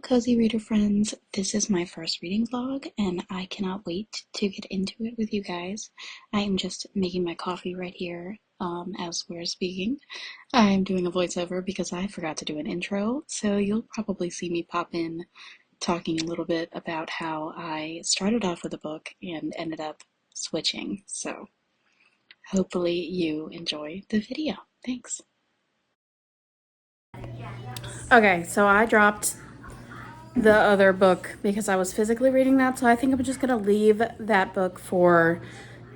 cozy reader friends. This is my first reading vlog, and I cannot wait to get into it with you guys. I am just making my coffee right here as we're speaking. I'm doing a voiceover because I forgot to do an intro, so you'll probably see me pop in talking a little bit about how I started off with a book and ended up switching. So hopefully you enjoy the video. Thanks. Okay, so I dropped the other book because I was physically reading that, so I think I'm just gonna leave that book for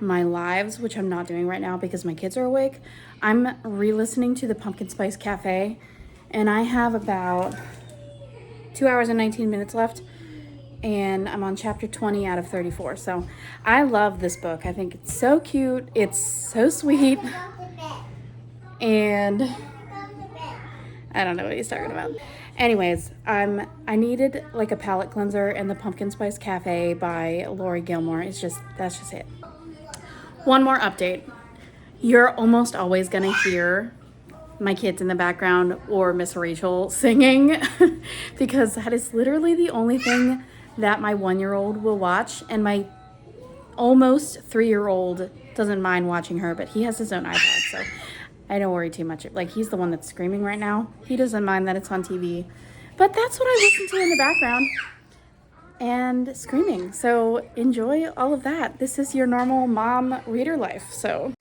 my lives, which I'm not doing right now because my kids are awake. I'm re-listening to the Pumpkin Spice Cafe, and I have about 2 hours and 19 minutes left, and I'm on chapter 20 out of 34. So I love this book. I think it's so cute, it's so sweet, and I don't know what he's talking about. Anyways, I needed like a palette cleanser, and the Pumpkin Spice Cafe by Laurie Gilmore that's just it. One more update. You're almost always gonna hear my kids in the background or Miss Rachel singing because that is literally the only thing that my 1-year-old will watch, and my almost 3-year-old doesn't mind watching her, but he has his own iPad, so I don't worry too much. Like, he's the one that's screaming right now. He doesn't mind that it's on TV. But that's what I listen to in the background. And screaming. So enjoy all of that. This is your normal mom reader life. So.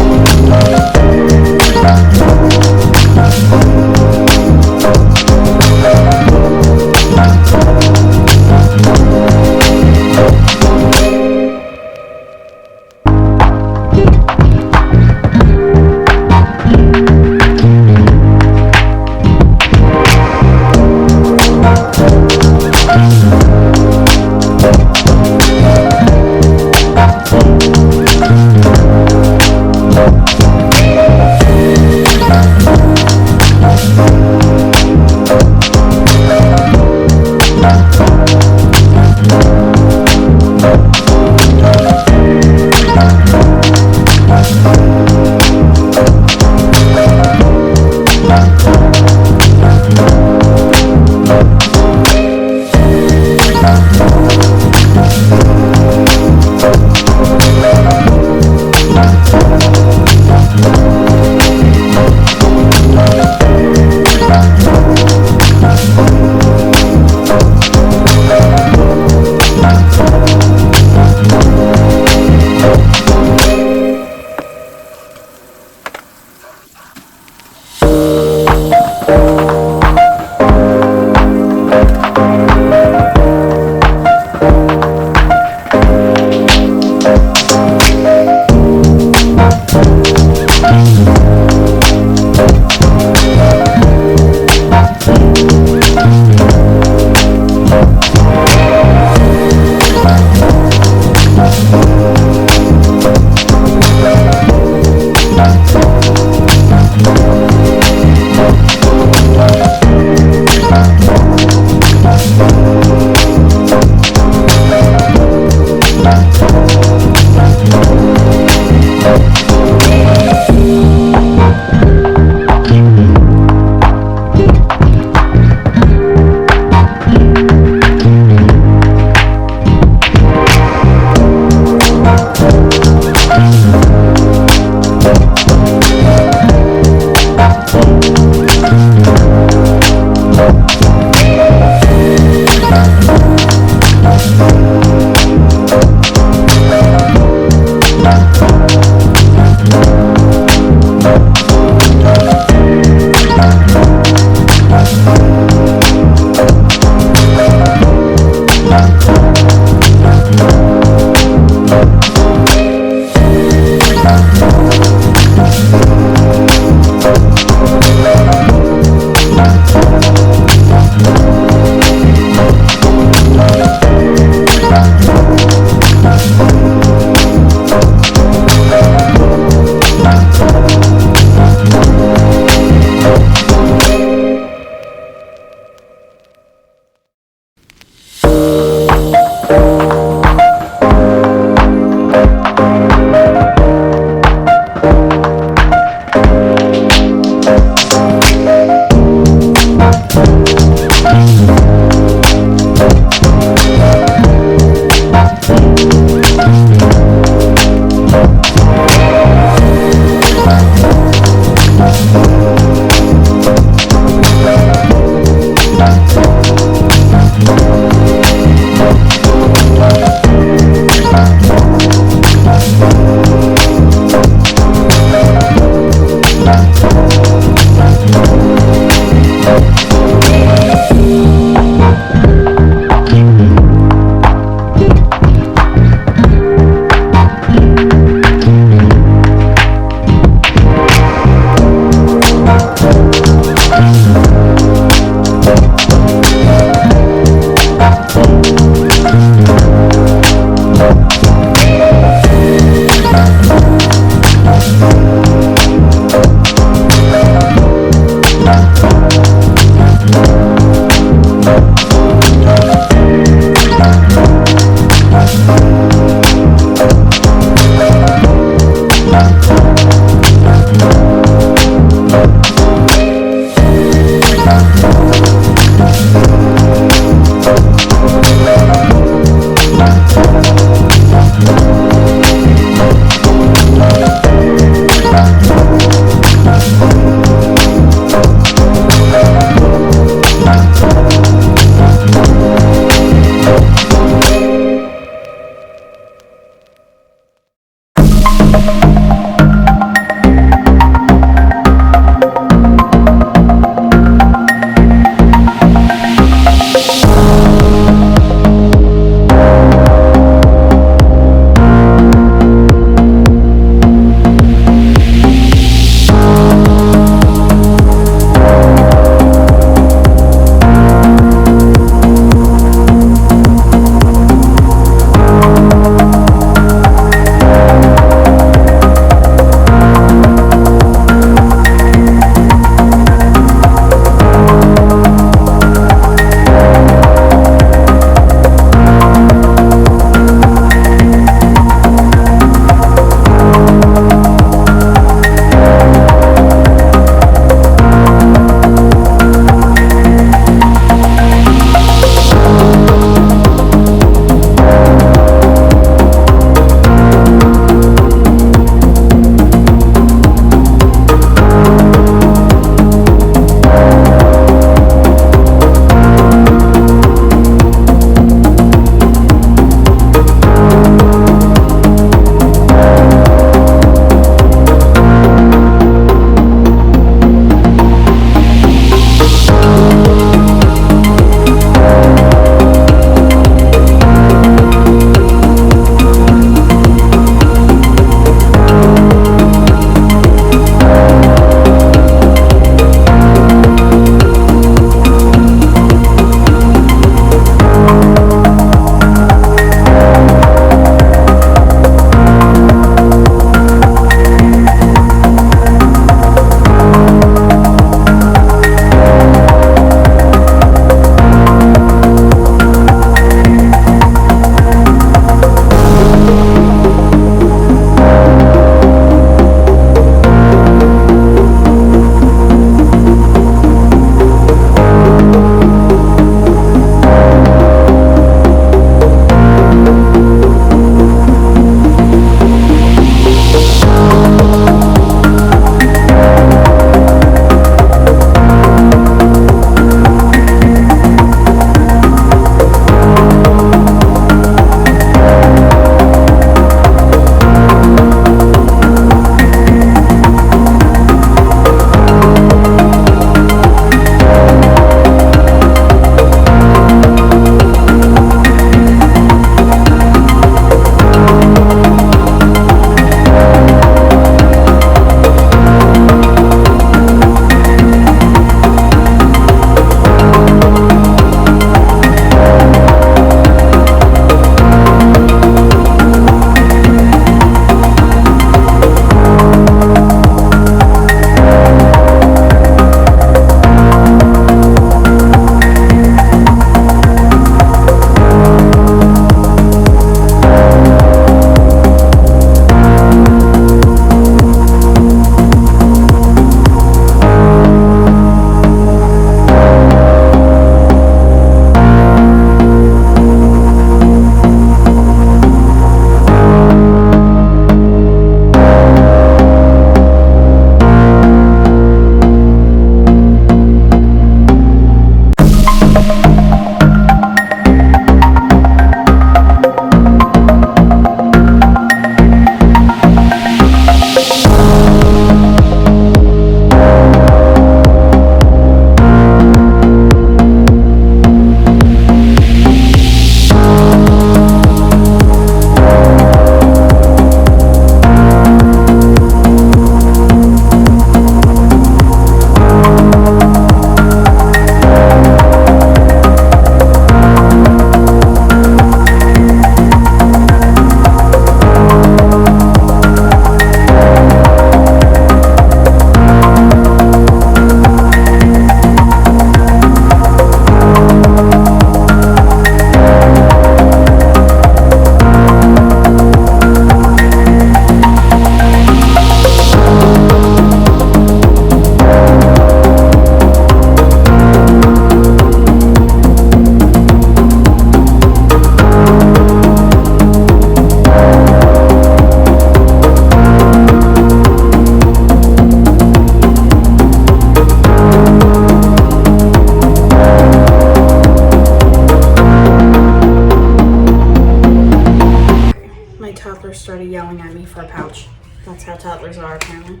toddlers are, apparently.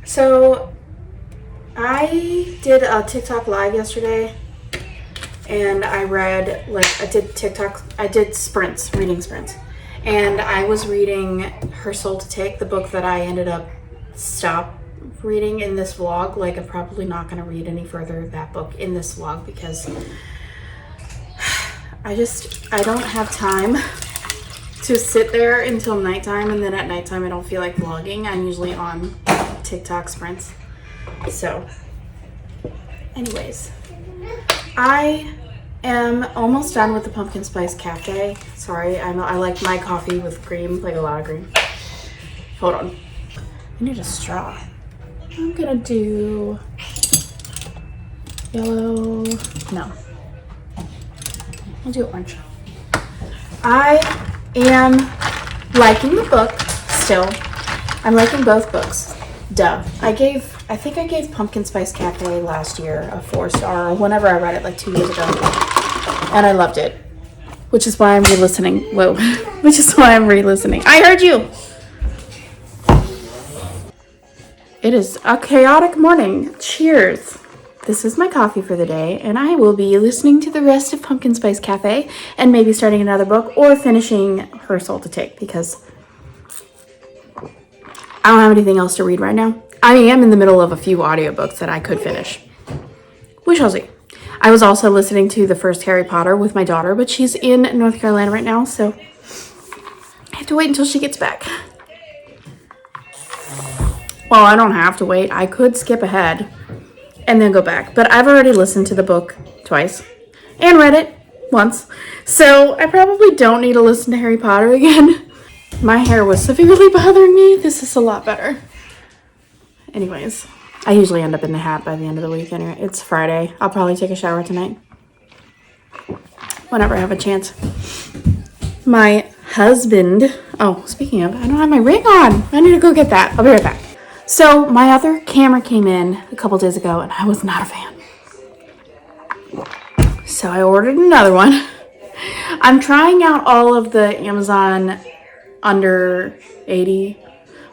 So, I did a TikTok live yesterday, and I did sprints, reading sprints. And I was reading Her Soul to Take, the book that I ended up stop reading in this vlog. Like, I'm probably not going to read any further of that book in this vlog because I don't have time to sit there until nighttime, and then at nighttime I don't feel like vlogging. I'm usually on TikTok sprints. So, anyways, I am almost done with the pumpkin spice cafe. Sorry, I like my coffee with cream, like a lot of cream. Hold on. I need a straw. I'm gonna do yellow. No. I'll do orange. I am liking the book still. I'm liking both books. Duh. I think I gave Pumpkin Spice Cafe last year a 4-star, whenever I read it, like 2 years ago. And I loved it. Which is why I'm re-listening. Whoa. Which is why I'm re-listening. I heard you! It is a chaotic morning. Cheers. This is my coffee for the day, and I will be listening to the rest of Pumpkin Spice Cafe and maybe starting another book or finishing Her Soul to Take because I don't have anything else to read right now. I am in the middle of a few audiobooks that I could finish. We shall see. I was also listening to the first Harry Potter with my daughter, but she's in North Carolina right now, so I have to wait until she gets back. Well, I don't have to wait. I could skip ahead and then go back. But I've already listened to the book twice and read it once. So I probably don't need to listen to Harry Potter again. My hair was severely bothering me. This is a lot better. Anyways, I usually end up in the hat by the end of the week. Anyway, it's Friday. I'll probably take a shower tonight. Whenever I have a chance. My husband... Oh, speaking of, I don't have my ring on. I need to go get that. I'll be right back. So my other camera came in a couple days ago and I was not a fan. So I ordered another one. I'm trying out all of the Amazon under 80.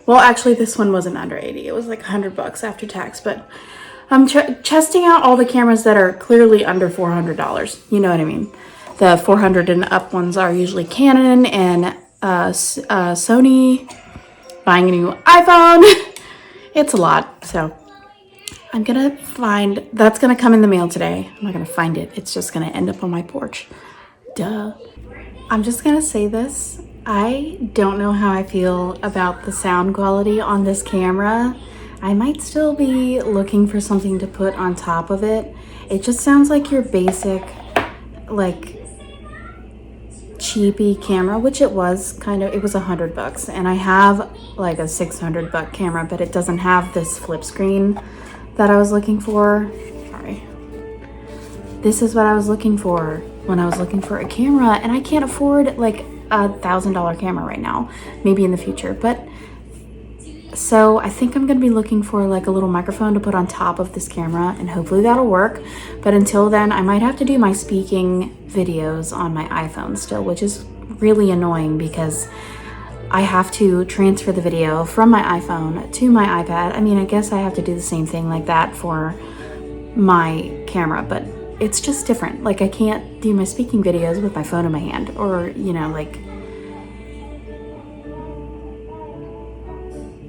Well, actually this one wasn't under 80. It was like $100 after tax, but I'm testing out all the cameras that are clearly under $400. You know what I mean? The 400 and up ones are usually Canon and Sony. Buying a new iPhone. It's a lot, so I'm gonna find, that's gonna come in the mail today. I'm not gonna find it, it's just gonna end up on my porch. Duh. I'm just gonna say this. I don't know how I feel about the sound quality on this camera. I might still be looking for something to put on top of it. It just sounds like your basic, like, cheapy camera, which it was kind of. It was $100, and I have like a $600 camera, but it doesn't have this flip screen that I was looking for. Sorry. This is what I was looking for when I was looking for a camera, and I can't afford like a $1,000 camera right now. Maybe in the future, but so I think I'm gonna be looking for like a little microphone to put on top of this camera, and hopefully that'll work. But until then, I might have to do my speaking videos on my iPhone still, which is really annoying because I have to transfer the video from my iPhone to my iPad. I mean, I guess I have to do the same thing like that for my camera, but it's just different. Like, I can't do my speaking videos with my phone in my hand, or, you know, like,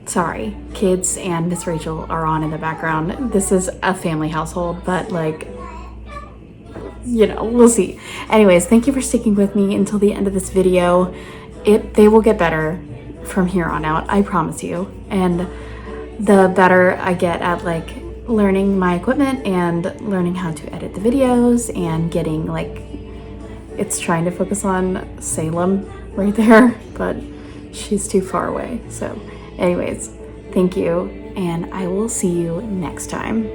sorry, kids and Miss Rachel are on in the background. This is a family household, but like, you know, we'll see. Anyways, thank you for sticking with me until the end of this video. They will get better from here on out, I promise you. And the better I get at like learning my equipment and learning how to edit the videos and getting like, it's trying to focus on Salem right there, but she's too far away. So anyways, thank you, and I will see you next time.